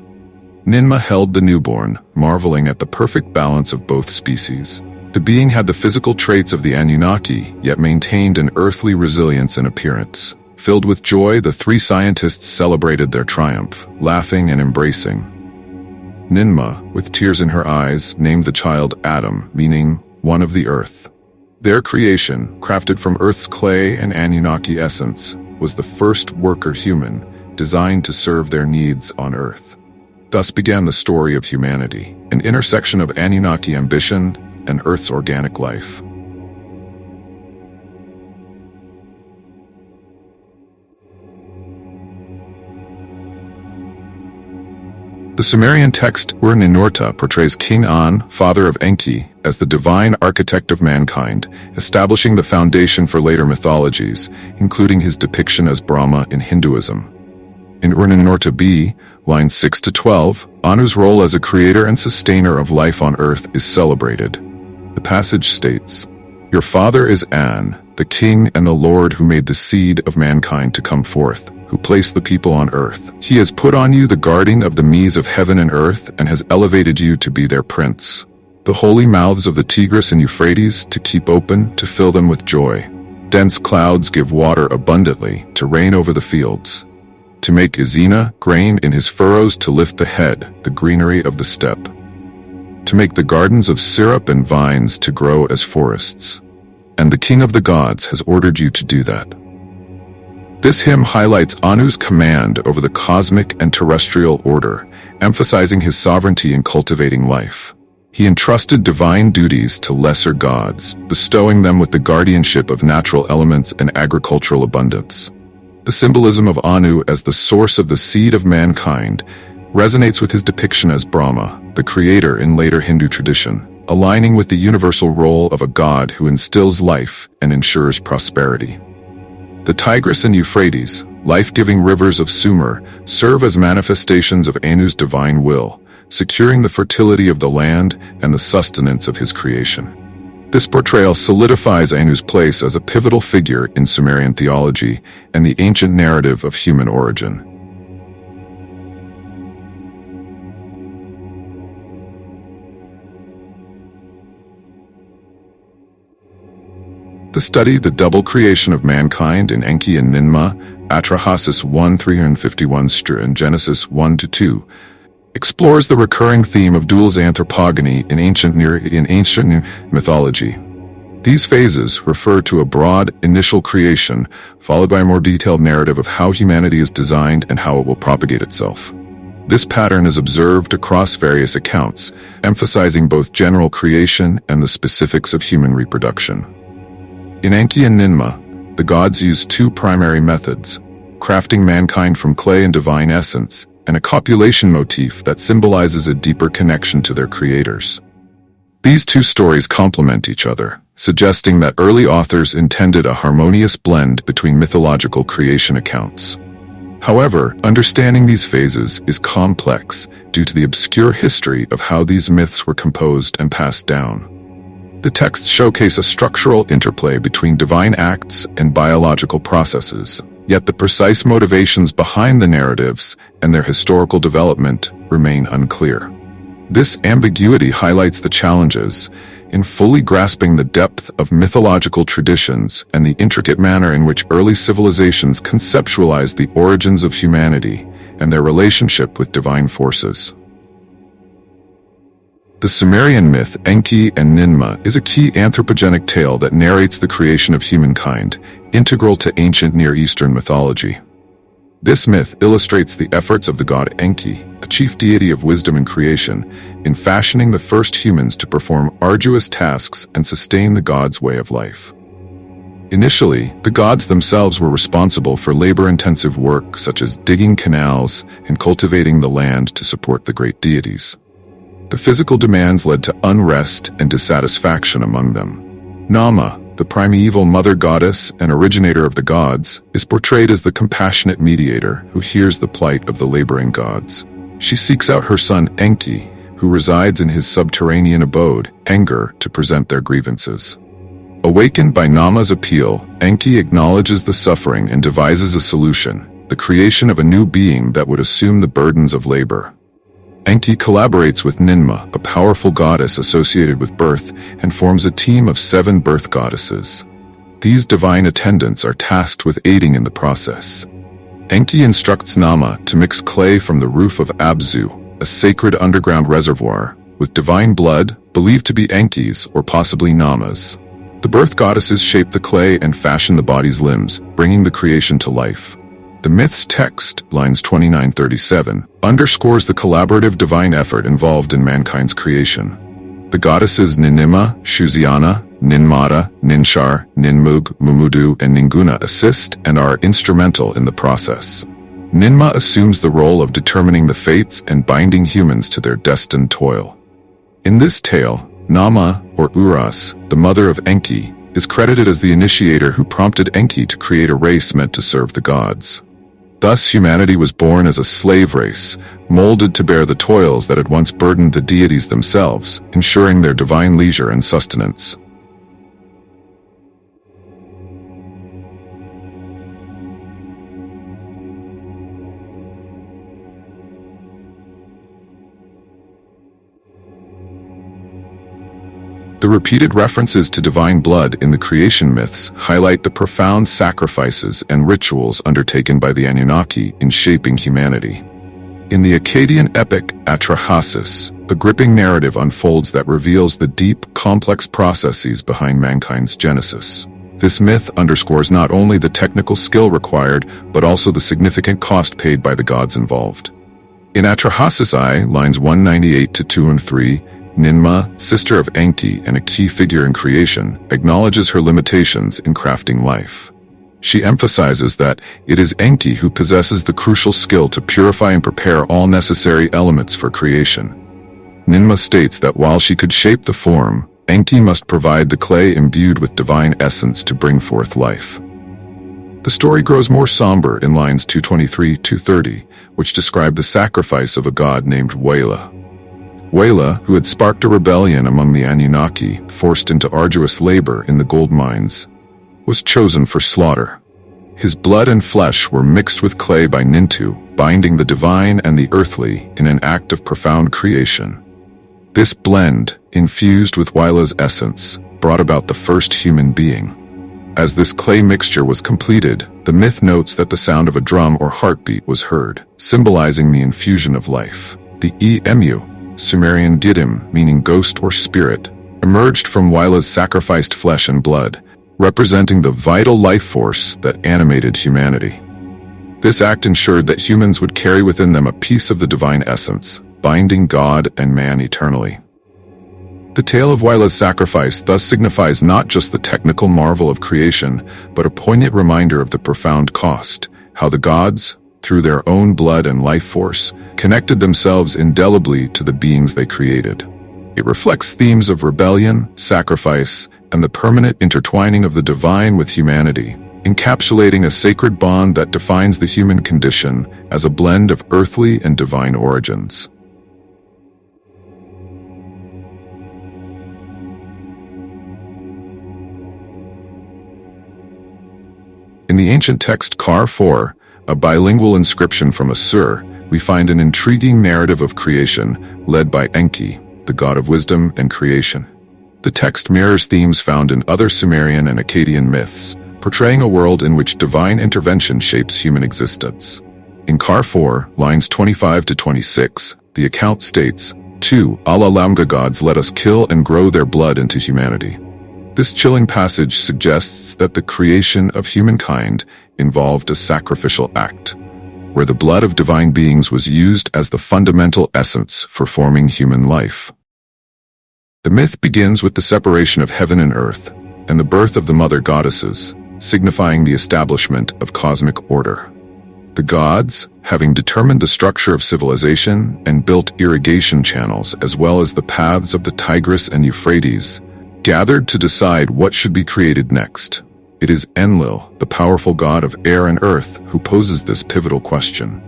Ninma held the newborn, marveling at the perfect balance of both species. The being had the physical traits of the Anunnaki, yet maintained an earthly resilience and appearance. Filled with joy, the three scientists celebrated their triumph, laughing and embracing. Ninma, with tears in her eyes, named the child Adam, meaning one of the earth. Their creation, crafted from Earth's clay and Anunnaki essence, was the first worker human, designed to serve their needs on Earth. Thus began the story of humanity, an intersection of Anunnaki ambition and Earth's organic life. The Sumerian text Ur-Ninurta portrays King An, father of Enki, as the divine architect of mankind, establishing the foundation for later mythologies, including his depiction as Brahma in Hinduism. In Ur-Ninurta B, lines 6 to 12, Anu's role as a creator and sustainer of life on earth is celebrated. The passage states, "Your father is An, the king and the Lord who made the seed of mankind to come forth, who placed the people on earth. He has put on you the guarding of the Mies of heaven and earth and has elevated you to be their prince. The holy mouths of the Tigris and Euphrates to keep open, to fill them with joy. Dense clouds give water abundantly, to rain over the fields. To make Izina grain in his furrows, to lift the head, the greenery of the steppe. To make the gardens of syrup and vines to grow as forests. And the king of the gods has ordered you to do that." This hymn highlights Anu's command over the cosmic and terrestrial order, emphasizing his sovereignty in cultivating life. He entrusted divine duties to lesser gods, bestowing them with the guardianship of natural elements and agricultural abundance. The symbolism of Anu as the source of the seed of mankind resonates with his depiction as Brahma, the creator in later Hindu tradition, aligning with the universal role of a god who instills life and ensures prosperity. The Tigris and Euphrates, life-giving rivers of Sumer, serve as manifestations of Anu's divine will, securing the fertility of the land and the sustenance of his creation. This portrayal solidifies Anu's place as a pivotal figure in Sumerian theology and the ancient narrative of human origin. The study, The Double Creation of Mankind in Enki and Ninma, Atrahasis 1:351 and Genesis 1-2, explores the recurring theme of dual anthropogony in ancient mythology. These phases refer to a broad initial creation, followed by a more detailed narrative of how humanity is designed and how it will propagate itself. This pattern is observed across various accounts, emphasizing both general creation and the specifics of human reproduction. In Enki and Ninma, the gods use two primary methods: crafting mankind from clay and divine essence, and a copulation motif that symbolizes a deeper connection to their creators. These two stories complement each other, suggesting that early authors intended a harmonious blend between mythological creation accounts. However, understanding these phases is complex due to the obscure history of how these myths were composed and passed down. The texts showcase a structural interplay between divine acts and biological processes, yet the precise motivations behind the narratives and their historical development remain unclear. This ambiguity highlights the challenges in fully grasping the depth of mythological traditions and the intricate manner in which early civilizations conceptualized the origins of humanity and their relationship with divine forces. The Sumerian myth Enki and Ninma is a key anthropogenic tale that narrates the creation of humankind, integral to ancient Near Eastern mythology. This myth illustrates the efforts of the god Enki, a chief deity of wisdom and creation, in fashioning the first humans to perform arduous tasks and sustain the god's way of life. Initially, the gods themselves were responsible for labor-intensive work such as digging canals and cultivating the land to support the great deities. The physical demands led to unrest and dissatisfaction among them. Nama, the primeval mother goddess and originator of the gods, is portrayed as the compassionate mediator who hears the plight of the laboring gods. She seeks out her son Enki, who resides in his subterranean abode, Engar, to present their grievances. Awakened by Nama's appeal, Enki acknowledges the suffering and devises a solution: the creation of a new being that would assume the burdens of labor. Enki collaborates with Ninma, a powerful goddess associated with birth, and forms a team of 7 birth goddesses. These divine attendants are tasked with aiding in the process. Enki instructs Nama to mix clay from the roof of Abzu, a sacred underground reservoir, with divine blood, believed to be Enki's or possibly Nama's. The birth goddesses shape the clay and fashion the body's limbs, bringing the creation to life. The myth's text, lines 29-37, underscores the collaborative divine effort involved in mankind's creation. The goddesses Ninima, Shuziana, Ninmata, Ninshar, Ninmug, Mumudu, and Ninguna assist and are instrumental in the process. Ninma assumes the role of determining the fates and binding humans to their destined toil. In this tale, Nama, or Uras, the mother of Enki, is credited as the initiator who prompted Enki to create a race meant to serve the gods. Thus, humanity was born as a slave race, molded to bear the toils that had once burdened the deities themselves, ensuring their divine leisure and sustenance. The repeated references to divine blood in the creation myths highlight the profound sacrifices and rituals undertaken by the Anunnaki in shaping humanity. In the Akkadian epic Atrahasis, a gripping narrative unfolds that reveals the deep, complex processes behind mankind's genesis. This myth underscores not only the technical skill required, but also the significant cost paid by the gods involved. In Atrahasis I, lines 198-203, Ninma, sister of Enki and a key figure in creation, acknowledges her limitations in crafting life. She emphasizes that it is Enki who possesses the crucial skill to purify and prepare all necessary elements for creation. Ninma states that while she could shape the form, Enki must provide the clay imbued with divine essence to bring forth life. The story grows more somber in lines 223-230, which describe the sacrifice of a god named Wela. Wela, who had sparked a rebellion among the Anunnaki, forced into arduous labor in the gold mines, was chosen for slaughter. His blood and flesh were mixed with clay by Nintu, binding the divine and the earthly in an act of profound creation. This blend, infused with Wela's essence, brought about the first human being. As this clay mixture was completed, the myth notes that the sound of a drum or heartbeat was heard, symbolizing the infusion of life. The Emu, Sumerian Giddim, meaning ghost or spirit, emerged from Wila's sacrificed flesh and blood, representing the vital life force that animated humanity. This act ensured that humans would carry within them a piece of the divine essence, binding God and man eternally. The tale of Wila's sacrifice thus signifies not just the technical marvel of creation, but a poignant reminder of the profound cost, how the gods, through their own blood and life force, connected themselves indelibly to the beings they created. It reflects themes of rebellion, sacrifice, and the permanent intertwining of the divine with humanity, encapsulating a sacred bond that defines the human condition as a blend of earthly and divine origins. In the ancient text Kar 4, a bilingual inscription from Assur, we find an intriguing narrative of creation led by Enki, the god of wisdom and creation. The text mirrors themes found in other Sumerian and Akkadian myths, portraying a world in which divine intervention shapes human existence. In Kar 4, lines 25 to 26, the account states, "2 Allah Lamga gods let us kill and grow their blood into humanity." This chilling passage suggests that the creation of humankind involved a sacrificial act, where the blood of divine beings was used as the fundamental essence for forming human life. The myth begins with the separation of heaven and earth, and the birth of the mother goddesses, signifying the establishment of cosmic order. The gods, having determined the structure of civilization and built irrigation channels as well as the paths of the Tigris and Euphrates, gathered to decide what should be created next. It is Enlil, the powerful god of air and earth, who poses this pivotal question.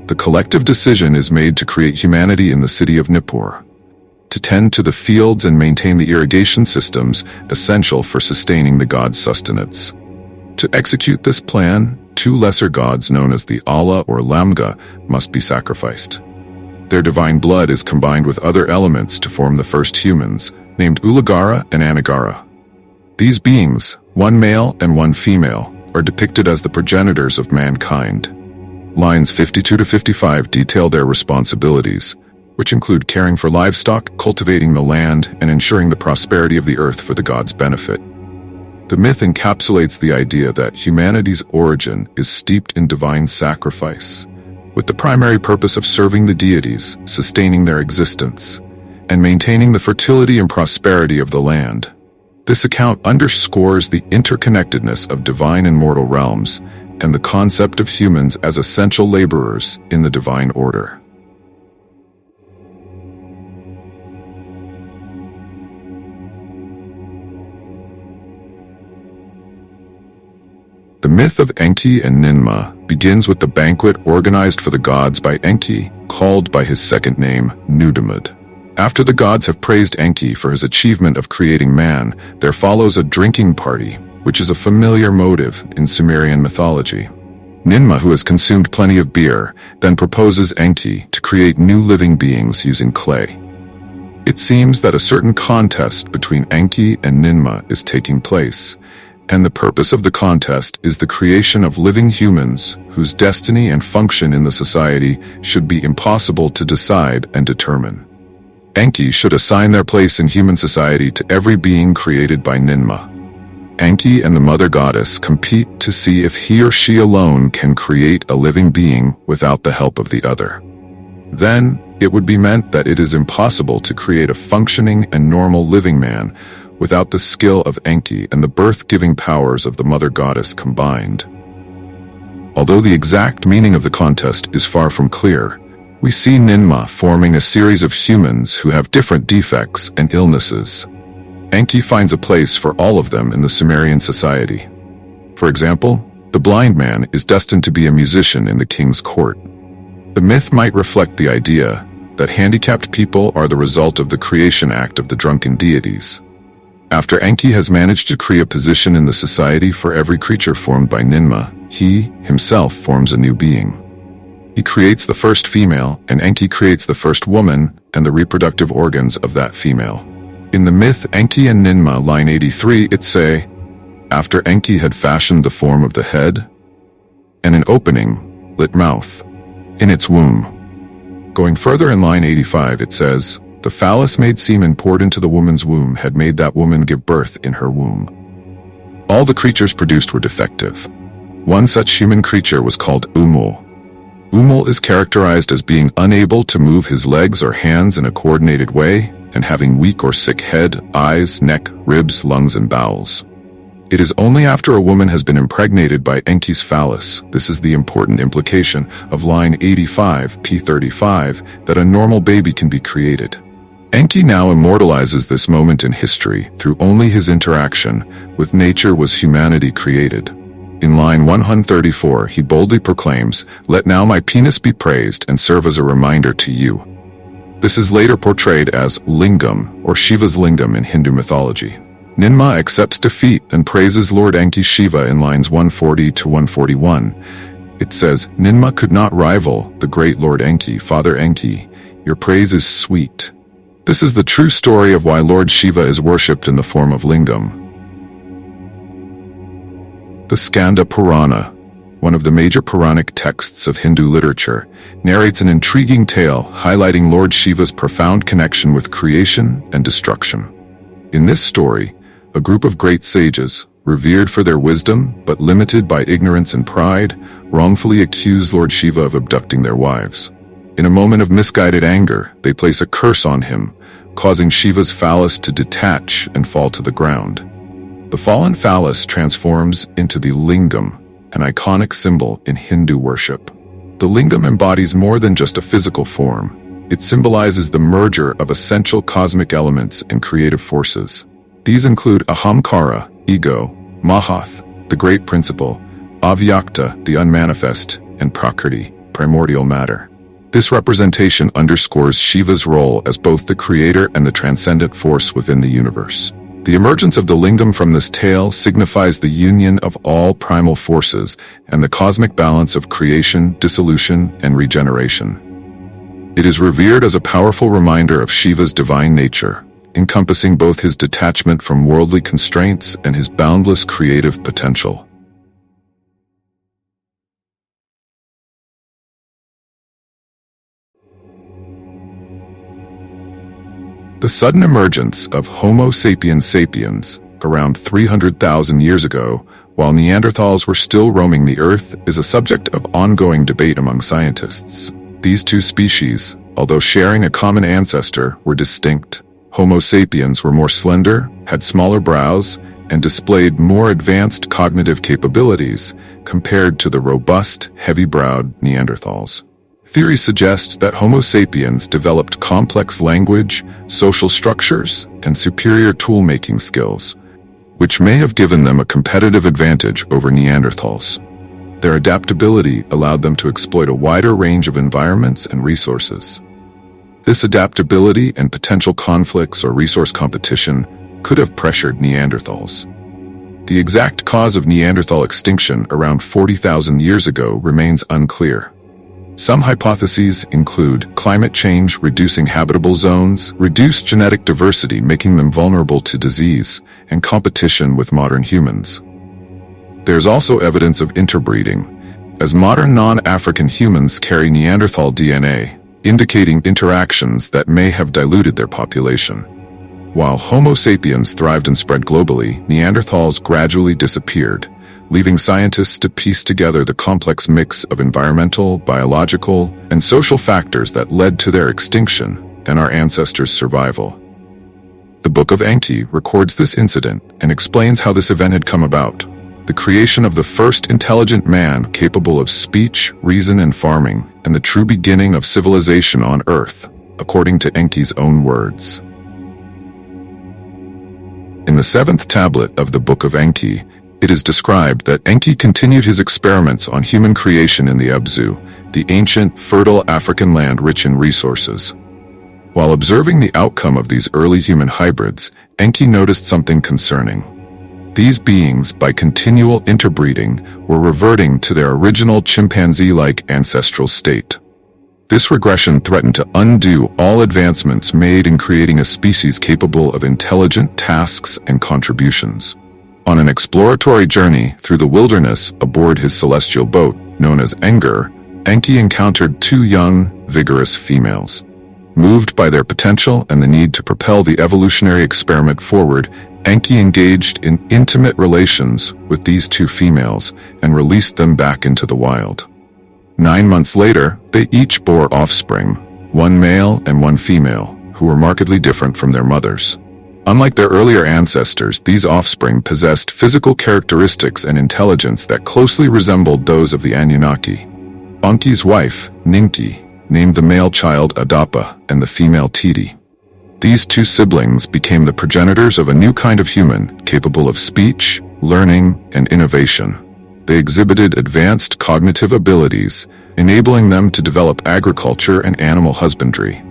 The collective decision is made to create humanity in the city of Nippur, to tend to the fields and maintain the irrigation systems essential for sustaining the god's sustenance. To execute this plan, 2 lesser gods known as the Allah or Lamga must be sacrificed. Their divine blood is combined with other elements to form the first humans, named Ulagara and Anagara. These beings, one male and one female, are depicted as the progenitors of mankind. Lines 52 to 55 detail their responsibilities, which include caring for livestock, cultivating the land, and ensuring the prosperity of the earth for the gods' benefit. The myth encapsulates the idea that humanity's origin is steeped in divine sacrifice, with the primary purpose of serving the deities, sustaining their existence, and maintaining the fertility and prosperity of the land. This account underscores the interconnectedness of divine and mortal realms and the concept of humans as essential laborers in the divine order. The myth of Enki and Ninmah begins with the banquet organized for the gods by Enki, called by his second name, Nudimmud. After the gods have praised Enki for his achievement of creating man, there follows a drinking party, which is a familiar motive in Sumerian mythology. Ninmah, who has consumed plenty of beer, then proposes Enki to create new living beings using clay. It seems that a certain contest between Enki and Ninmah is taking place, and the purpose of the contest is the creation of living humans whose destiny and function in the society should be impossible to decide and determine. Enki should assign their place in human society to every being created by Ninmah. Enki and the mother goddess compete to see if he or she alone can create a living being without the help of the other. Then, it would be meant that it is impossible to create a functioning and normal living man without the skill of Enki and the birth-giving powers of the mother goddess combined. Although the exact meaning of the contest is far from clear, we see Ninmah forming a series of humans who have different defects and illnesses. Enki finds a place for all of them in the Sumerian society. For example, the blind man is destined to be a musician in the king's court. The myth might reflect the idea that handicapped people are the result of the creation act of the drunken deities. After Enki has managed to create a position in the society for every creature formed by Ninmah, he, himself, forms a new being. He creates the first female, and Enki creates the first woman and the reproductive organs of that female. In the myth Enki and Ninmah, line 83, it say, after Enki had fashioned the form of the head and an opening, lit mouth, in its womb. Going further in line 85, it says, "The phallus made semen poured into the woman's womb had made that woman give birth in her womb." All the creatures produced were defective. One such human creature was called Umul. Umul is characterized as being unable to move his legs or hands in a coordinated way and having weak or sick head, eyes, neck, ribs, lungs, and bowels. It is only after a woman has been impregnated by Enki's phallus, this is the important implication of line 85, p35, that a normal baby can be created. Enki now immortalizes this moment in history through only his interaction with nature was humanity created. In line 134, he boldly proclaims, "Let now my penis be praised and serve as a reminder to you." This is later portrayed as Lingam, or Shiva's lingam in Hindu mythology. Ninma accepts defeat and praises Lord Enki Shiva in lines 140 to 141. It says, "Ninma could not rival the great Lord Enki, Father Enki. Your praise is sweet." This is the true story of why Lord Shiva is worshipped in the form of lingam. The Skanda Purana, one of the major Puranic texts of Hindu literature, narrates an intriguing tale highlighting Lord Shiva's profound connection with creation and destruction. In this story, a group of great sages, revered for their wisdom but limited by ignorance and pride, wrongfully accuse Lord Shiva of abducting their wives. In a moment of misguided anger, they place a curse on him, causing Shiva's phallus to detach and fall to the ground. The fallen phallus transforms into the lingam, an iconic symbol in Hindu worship. The lingam embodies more than just a physical form. It symbolizes the merger of essential cosmic elements and creative forces. These include Ahamkara, ego, Mahath, the great principle, Avyakta, the unmanifest, and Prakriti, primordial matter. This representation underscores Shiva's role as both the creator and the transcendent force within the universe. The emergence of the lingam from this tale signifies the union of all primal forces and the cosmic balance of creation, dissolution, and regeneration. It is revered as a powerful reminder of Shiva's divine nature, encompassing both his detachment from worldly constraints and his boundless creative potential. The sudden emergence of Homo sapiens sapiens, around 300,000 years ago, while Neanderthals were still roaming the Earth, is a subject of ongoing debate among scientists. These two species, although sharing a common ancestor, were distinct. Homo sapiens were more slender, had smaller brows, and displayed more advanced cognitive capabilities compared to the robust, heavy-browed Neanderthals. Theories suggest that Homo sapiens developed complex language, social structures, and superior tool-making skills, which may have given them a competitive advantage over Neanderthals. Their adaptability allowed them to exploit a wider range of environments and resources. This adaptability and potential conflicts or resource competition could have pressured Neanderthals. The exact cause of Neanderthal extinction around 40,000 years ago remains unclear. Some hypotheses include climate change reducing habitable zones, reduced genetic diversity making them vulnerable to disease, and competition with modern humans. There's also evidence of interbreeding, as modern non-African humans carry Neanderthal DNA, indicating interactions that may have diluted their population. While Homo sapiens thrived and spread globally, Neanderthals gradually disappeared, leaving scientists to piece together the complex mix of environmental, biological, and social factors that led to their extinction and our ancestors' survival. The Book of Enki records this incident and explains how this event had come about: the creation of the first intelligent man capable of speech, reason, and farming, and the true beginning of civilization on Earth, according to Enki's own words. In the seventh tablet of the Book of Enki, it is described that Enki continued his experiments on human creation in the Abzu, the ancient, fertile African land rich in resources. While observing the outcome of these early human hybrids, Enki noticed something concerning. These beings, by continual interbreeding, were reverting to their original chimpanzee-like ancestral state. This regression threatened to undo all advancements made in creating a species capable of intelligent tasks and contributions. On an exploratory journey through the wilderness aboard his celestial boat, known as Enki encountered two young, vigorous females. Moved by their potential and the need to propel the evolutionary experiment forward, Enki engaged in intimate relations with these two females and released them back into the wild. 9 months later, they each bore offspring, one male and one female, who were markedly different from their mothers. Unlike their earlier ancestors, these offspring possessed physical characteristics and intelligence that closely resembled those of the Anunnaki. Enki's wife, Ninki, named the male child Adapa and the female Titi. These two siblings became the progenitors of a new kind of human capable of speech, learning, and innovation. They exhibited advanced cognitive abilities, enabling them to develop agriculture and animal husbandry.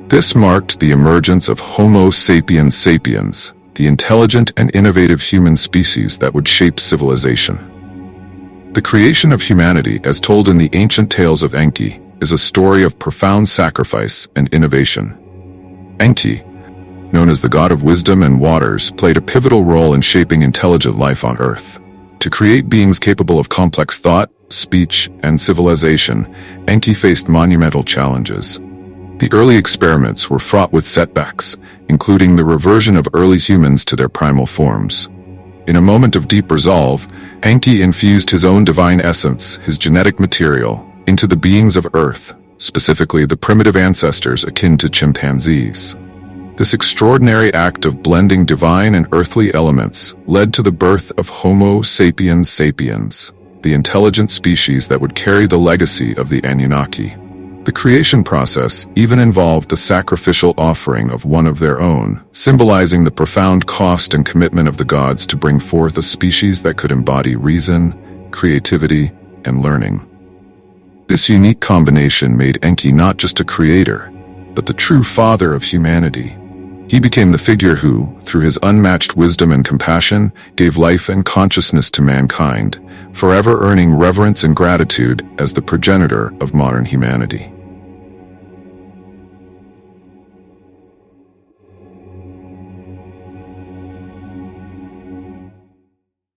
This marked the emergence of Homo sapiens sapiens, the intelligent and innovative human species that would shape civilization. The creation of humanity, as told in the ancient tales of Enki, is a story of profound sacrifice and innovation. Enki, known as the god of wisdom and waters, played a pivotal role in shaping intelligent life on Earth. To create beings capable of complex thought, speech, and civilization, Enki faced monumental challenges. The early experiments were fraught with setbacks, including the reversion of early humans to their primal forms. In a moment of deep resolve, Enki infused his own divine essence, his genetic material, into the beings of Earth, specifically the primitive ancestors akin to chimpanzees. This extraordinary act of blending divine and earthly elements led to the birth of Homo sapiens sapiens, the intelligent species that would carry the legacy of the Anunnaki. The creation process even involved the sacrificial offering of one of their own, symbolizing the profound cost and commitment of the gods to bring forth a species that could embody reason, creativity, and learning. This unique combination made Enki not just a creator, but the true father of humanity. He became the figure who, through his unmatched wisdom and compassion, gave life and consciousness to mankind, forever earning reverence and gratitude as the progenitor of modern humanity.